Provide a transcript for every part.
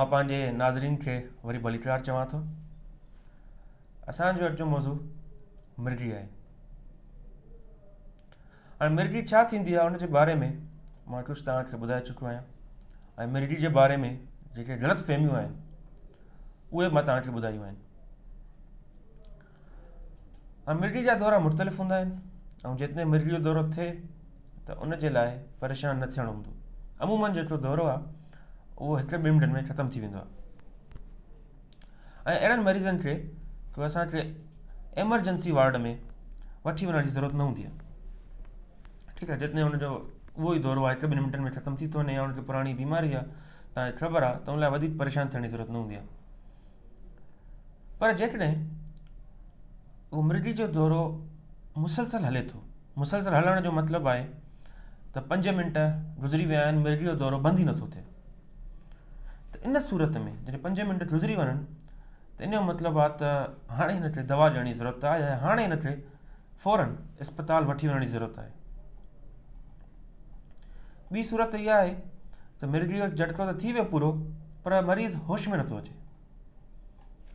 मां पंहिंजे नाज़रीन खे वरी भलीकार चवां थो। असांजो अॼु जो मौज़ू मिर्गी आहे। हाणे मिर्गी छा थींदी आहे उनजे बारे में मां कुझु तव्हांखे ॿुधाए चुको आहियां ऐं मिर्गी जे बारे में जेके ग़लति फ़हमियूं आहिनि उहे मां तव्हांखे ॿुधायूं आहिनि। हाणे मिर्गी जा दौरा मुख़्तलिफ़ हूंदा आहिनि ऐं जेतिरे मिर्गी जो दौरो थिए त उनजे लाइ परेशान न थियणो हूंदो। अमूमन जेको दौरो आहे उहो 1-2 मिंटनि में ख़तमु थी वेंदो आहे ऐं अहिड़नि मरीज़नि खे तो असांखे एमरजेंसी वार्ड में वठी वञण जी ज़रूरत न हूंदी आहे। ठीकु आहे, जेतिरे हुनजो उहो ई दौरो आहे 1-2 मिंटनि में ख़तमु थी थो वञे या हुनखे पुराणी बीमारी आहे तव्हांखे ख़बर आहे त उन लाइ वधीक परेशान थियण जी ज़रूरत न हूंदी आहे। पर जेकॾहिं उहो मिर्गी जो दौरो मुसलसल हले थो, मुसलसल हलण जो मतिलबु आहे त 5 मिंट गुज़री विया आहिनि, मिर्गी जो दौरो बंदि ई नथो थिए, त इन सूरत में जॾहिं 5 मिंट गुज़री वञनि त इन जो मतिलबु आहे त हाणे हिनखे दवा ॾियण जी ज़रूरत आहे ऐं हाणे हिनखे फ़ौरन इस्पताल वठी वञण जी ज़रूरत आहे। ॿी सूरत इहा आहे त मिर्गी जो झटको त थी वियो पूरो, पर मरीज़ होश में नथो अचे।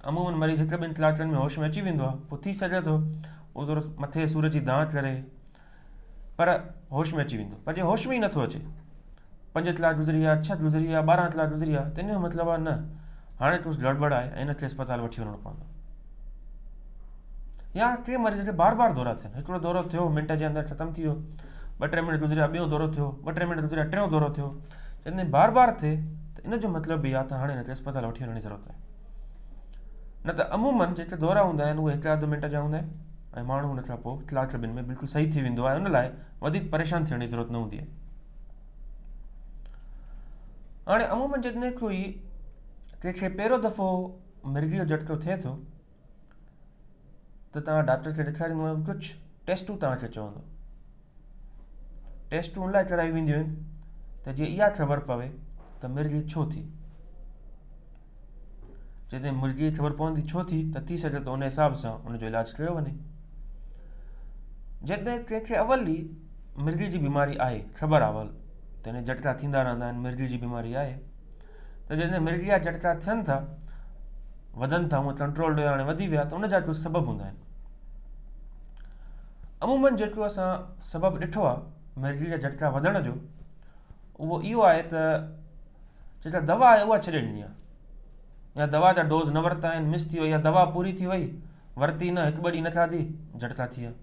अमूमन मरीज़ 1-2 कलाकनि में होश में अची वेंदो आहे, पोइ थी सघे थो उहो थोरो मथे सूर जी दांह करे पर होश में अची वेंदो। पर जे होश में ई नथो अचे, 5 कलाक गुज़री विया, 6 गुज़री विया, 12 कलाक गुज़री विया, त इन जो मतिलबु आहे न हाणे कुझु गड़बड़ आहे ऐं हिनखे अस्पताल वठी वञिणो पवंदो। या के मरीज़ खे बार बार दौरा थियनि, हिकिड़ो दौरो थियो मिंट जे अंदरि ख़तमु थी वियो, 2-3 मिंट गुज़रिया ॿियो दौरो थियो, 2-3 मिंट गुज़रिया टियों दौरो थियो, जॾहिं बार बार थिए त इन जो मतिलबु बि आहे त हाणे हिनखे अस्पताल वठी वञण जी ज़रूरत आहे। न त अमूमन जेके दौरा हूंदा आहिनि उहे 1-2 मिंट जा हूंदा आहिनि ऐं माण्हू हुन खां पोइ कलाक ॿिनि में बिल्कुलु सही थी वेंदो आहे। उन लाइ वधीक परेशान थियण जी ज़रूरत न हूंदी आहे। हाणे अमूमन जॾहिं कोई कंहिंखे पहिरियों दफ़ो मिर्गी जो झटको थिए थो त तव्हां डॉक्टर खे ॾेखारींदो कुझु टेस्टूं तव्हांखे चवंदो। टेस्टूं उन लाइ करायूं वेंदियूं आहिनि त जीअं इहा ख़बर पवे त मिर्गी छो थी। जॾहिं मिर्गी ख़बर पवंदी छो थी सघे त उन हिसाब सां उनजो इलाजु कयो वञे। जॾहिं कंहिंखे अवल ई मिर्गी जी बीमारी आहे, ख़बर आहे अवल त हिन झटका थींदा रहंदा आहिनि, मिर्गी जी बीमारी आहे, त जॾहिं मिर्गी जा झटका थियनि था, वधनि था, उहे कंट्रोल हुया हाणे वधी विया, त उनजा कुझु सबबु हूंदा आहिनि। अमूमन जेको असां सबबु ॾिठो आहे मिर्गी जा झटका वधण जो, उहो इहो आहे त जेका दवा आहे उहा छॾे ॾिनी आहे, या दवा जा डोज़ न वरिता आहिनि, मिस थी वई, या दवा पूरी थी वई, वरिती न, 1-2 ॾींहं न खाधी, झटका थी विया।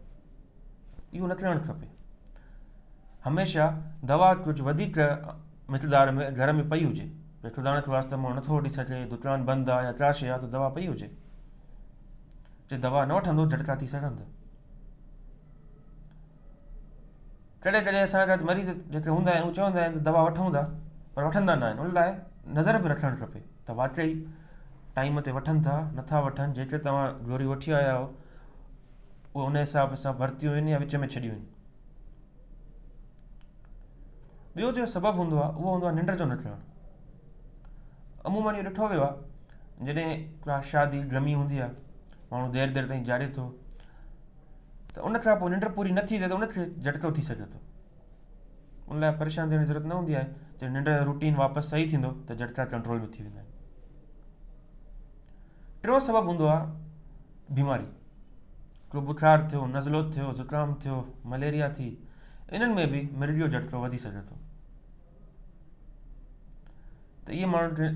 इहो न थियणु खपे। हमेशह दवा कुझु वधीक मिक़दार में घर में पई हुजे, खुदा न वास्ते मां नथो वठी सघे, दुकानु बंदि आहे या का शइ आहे, त दवा पई हुजे। जे दवा न वठंदो झटका थी सघनि था। कॾहिं कॾहिं असांजा मरीज़ जेके हूंदा आहिनि उहे चवंदा आहिनि त दवा वठूं था पर वठंदा न आहिनि। उन लाइ नज़र बि रखणु खपे त वाक़ई टाइम ते वठनि था नथा वठनि, जेके तव्हां गोरी वठी आया आहियो उहे उन हिसाब सां वरितियूं आहिनि या विच में छॾियूं आहिनि। ॿियो जो सबबु हूंदो आहे उहो हूंदो आहे निंड जो न थियणु। अमूमन इहो ॾिठो वियो आहे जॾहिं का शादी ग़मी हूंदी आहे, माण्हू देरि ताईं जाड़े थो, त उन खां पोइ निंड पूरी न थी थिए त उनखे झटको थी सघे थो। उन लाइ परेशान थियण जी ज़रूरत न हूंदी आहे। जॾहिं निंड जो रूटीन वापसि सही थींदो त झटका कंट्रोल में थी वेंदा आहिनि। टियों सबबु हूंदो आहे बीमारी, को बुखार थियो, नज़लो थियो, ज़ुकाम थियो, मलेरिया थी, इन्हनि में बि मिर्गी जो झटको वधी सघे थो। त इहे माण्हुनि खे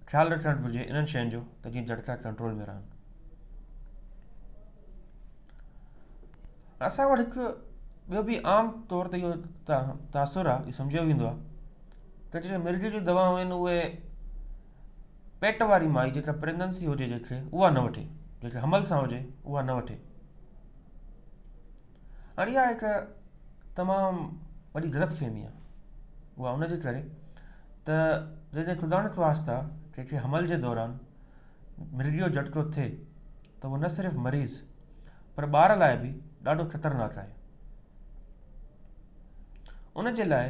ख़्यालु रखणु घुरिजे इन्हनि शयुनि जो त जीअं झटका कंट्रोल में रहनि। असां वटि हिकु ॿियो बि आम तौर ते इहो तासुरु आहे, इहो सम्झियो वेंदो आहे त जेके मिर्गी जूं दवाऊं आहिनि उहे पेट वारी माई जेका प्रेगनेंसी हुजे जेके उहा न वठे, जेके हमल सां हुजे उहा न वठे। हाणे इहा हिकु तमामु वॾी ग़लतफ़हमी आहे। उहा उनजे करे त जॾहिं खुदा न ख़्वास्ता कंहिंखे हमल जे दौरान मिर्गी जो झटको थिए त उहो न सिर्फ़ु मरीज़ पर ॿार लाइ बि ॾाढो ख़तरनाक आहे। उनजे लाइ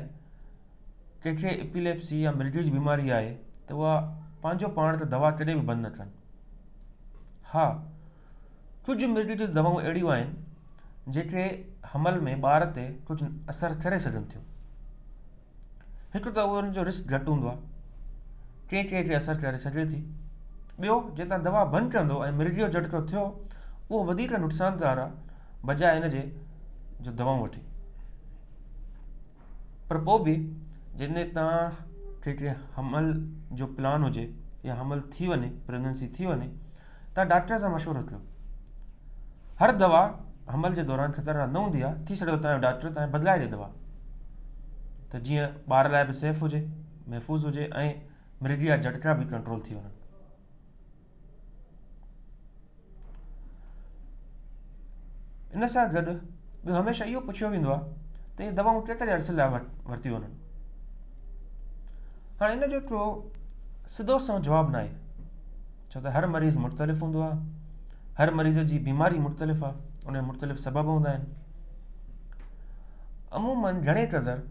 कंहिंखे एपिलेप्सी या मिर्गी जी बीमारी आहे त उहा पंहिंजो पाण ते दवा कॾहिं बि बंदि न कनि। हा, कुझु मिर्गी जूं दवाऊं अहिड़ियूं आहिनि जेके हमल में ॿार ते कुझु असरु करे सघनि थियूं। हिकु त उहो हुनजो रिस्क घटि हूंदो आहे, के असरु करे सघे थी। ॿियो, जेतां दवा बंदि कंदो ऐं मिर्गीअ जो झटिको थियो उहो वधीक नुक़सानदार आहे बजाए हिन जे जो दवाऊं वठे। पर पोइ बि जॾहिं तव्हांखे हमल जो प्लान हुजे या हमल थी वञे, प्रेगनेंसी थी वञे, तव्हां डॉक्टर सां मशवरो कयो। हर दवा हमल जे दौरान ख़तरनाक न हूंदी आहे, थी सघे थो तव्हांजो डॉक्टर तव्हांखे बदिलाए ॾिए दवा, त जीअं ॿार लाइ बि सेफ हुजे, महफ़ूज़ हुजे ऐं मिर्गी जा झटिका बि कंट्रोल थी वञनि। इन सां गॾु ॿियो हमेशह इहो पुछियो वेंदो आहे त इहे दवाऊं केतिरे अर्से लाइ वरितियूं वञनि। हाणे इन जो हिकिड़ो सिधो सो जवाबु न आहे, छो त हर मरीज़ मुख़्तलिफ़ हूंदो आहे, हर मरीज़ जी बीमारी मुख़्तलिफ़ आहे, उन जा मुख़्तलिफ़ सबब हूंदा आहिनि। अमूमन घणे क़दुरु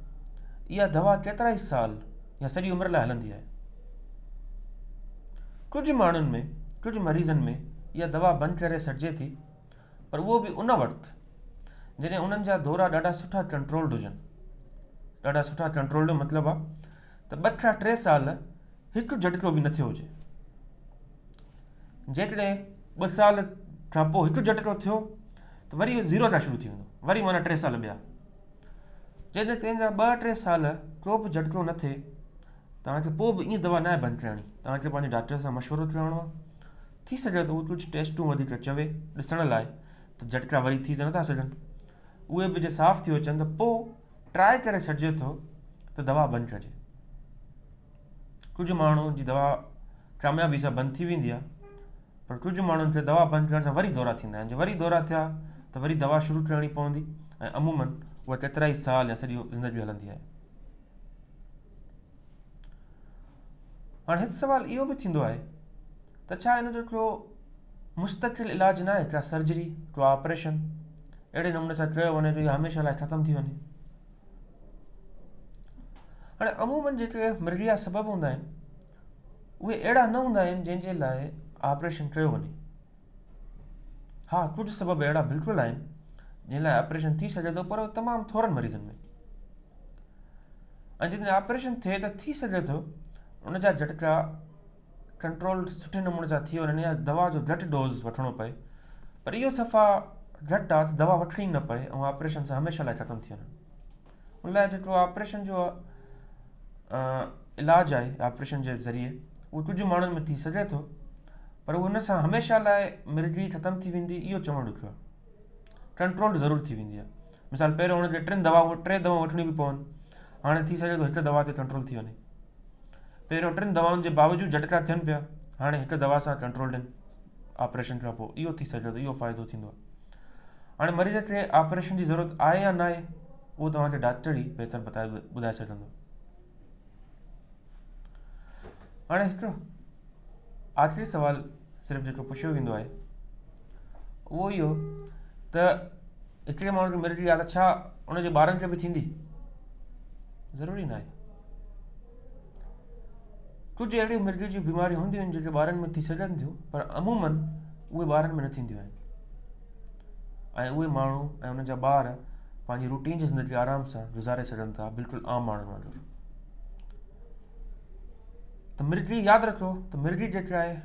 इहा दवा केतिरा ई साल या सॼी उमिरि लाइ हलंदी आहे। कुझु माण्हुनि में, कुझु मरीज़नि में इहा दवा बंदि करे सघिजे थी, पर उहो बि उन वक़्तु जॾहिं उन्हनि जा दौरा ॾाढा सुठा कंट्रोल्ड हुजनि। ॾाढा सुठा कंट्रोल्ड जो मतिलबु आहे त 2 खां 3 साल हिकु झटिको बि न थियो हुजे। जेकॾहिं 2 साल खां पोइ हिकु झटिको थियो त वरी इहो 0 खां शुरू थी वेंदो, वरी माना 3 साल ॿिया। जॾहिं कंहिंजा 2-3 साल को बि झटिको न थिए, तव्हांखे पोइ बि ईअं दवा न आहे बंदि करणी, तव्हांखे पंहिंजे डॉक्टर सां मशवरो करिणो आहे। थी सघे थो उहो कुझु टेस्टूं वधीक चवे ॾिसण लाइ त झटिका वरी थी त नथा सघनि, उहे बि जे साफ़ थी अचनि त पोइ ट्राए करे सघिजे थो त दवा बंदि कजे। कुझु माण्हुनि जी दवा कामयाबी सां बंदि थी वेंदी आहे, पर कुझु माण्हुनि खे दवा बंदि करण सां वरी दौरा थींदा आहिनि। जो वरी दौरा थिया त वरी दवा शुरू करणी पवंदी ऐं अमूमन उहा केतिरा ई साल या सॼी ज़िंदगी हलंदी आहे। हाणे हिकु सुवाल इहो बि थींदो आहे त छा हिन जो हिकिड़ो मुस्तक़िल इलाजु न आहे, हिकिड़ा सर्जरी, हिकिड़ो ऑपरेशन अहिड़े नमूने सां कयो वञे जो इहा हमेशह लाइ ख़तमु थी वञे। हाणे अमूमन जेके मिर्गी जा सबब हूंदा आहिनि उहे अहिड़ा न हूंदा आहिनि जंहिंजे लाइ ऑपरेशन कयो वञे। हा, कुझु सबब अहिड़ा बिल्कुलु आहिनि जंहिं लाइ ऑपरेशन थी सघे थो, पर उहे तमामु थोरनि मरीज़नि में। ऐं जॾहिं ऑपरेशन थिए त थी सघे थो उन जा झटिका कंट्रोल सुठे नमूने सां थी वञनि या दवा जो घटि डोज़ वठिणो पए, पर इहो सफ़ा घटि आहे त दवा वठणी न पए ऐं ऑपरेशन सां हमेशह लाइ ख़तमु थी वञनि। उन लाइ जेको ऑपरेशन जो इलाजु आहे ऑपरेशन जे ज़रिए, उहो कुझु माण्हुनि में थी सघे थो, पर उन सां हमेशह लाइ मिर्गी ख़तमु थी वेंदी इहो चवणु ॾुखियो आहे। कंट्रोल ज़रूरु थी वेंदी आहे। मिसाल पहिरियों हुनखे 3 दवाऊं वठणी बि पवनि, हाणे थी सघे थो हिकु दवा ते कंट्रोल थी वञे। पहिरियों 3 दवाउनि जे बावजूदि झटिका थियनि पिया, हाणे हिकु दवा सां कंट्रोल ॾियनि ऑपरेशन खां पोइ, इहो थी सघे थो, इहो फ़ाइदो थींदो आहे। हाणे मरीज़ खे ऑपरेशन जी ज़रूरत आहे या न आहे उहो तव्हांखे डॉक्टर ई बहितर ॿुधाए सघंदो। हाणे हिकिड़ो आख़िरी सुवाल सिर्फ़ु जेको पुछियो वेंदो आहे उहो इहो त हिकिड़े माण्हू खे मिर्गी आहे त छा उनजे ॿारनि खे बि थींदी? ज़रूरी न आहे। कुझु अहिड़ियूं मिर्गी जूं बीमारियूं हूंदियूं आहिनि जेके ॿारनि में थी सघनि थियूं, पर अमूमन उहे ॿारनि में न थींदियूं आहिनि ऐं उहे माण्हू ऐं उन्हनि जा ॿार पंहिंजी रूटीन जी ज़िंदगी आराम सां गुज़ारे सघनि था, बिल्कुलु आम माण्हुनि वांगुरु। त मिर्गी यादि रखो त मिर्गी जेका आहे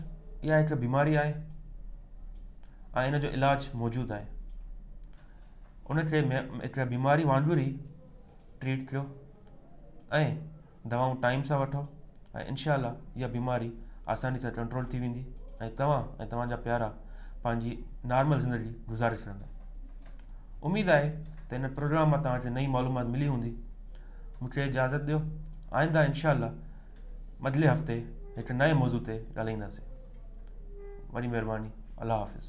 इहा हिकु बीमारी आहे ऐं इन जो इलाजु मौजूदु आहे। उनखे हिकु बीमारी वांगुरु ई ट्रीट कयो ऐं दवाऊं टाइम सां वठो ऐं इनशाअल्लाह इहा बीमारी आसानी सां कंट्रोल थी वेंदी ऐं तव्हां ऐं तव्हांजा प्यारा पंहिंजी नॉर्मल ज़िंदगी गुज़ारे सघंदा। उमेदु आहे त हिन प्रोग्राम मां तव्हांखे नई मालूमात मिली हूंदी। मूंखे इजाज़त ॾियो, आइंदा इनशाअल्लाह अॻिले हफ़्ते हिकु नए मौज़ू ते ॻाल्हाईंदासीं। वॾी महिरबानी, अल्लाह हाफ़िज़।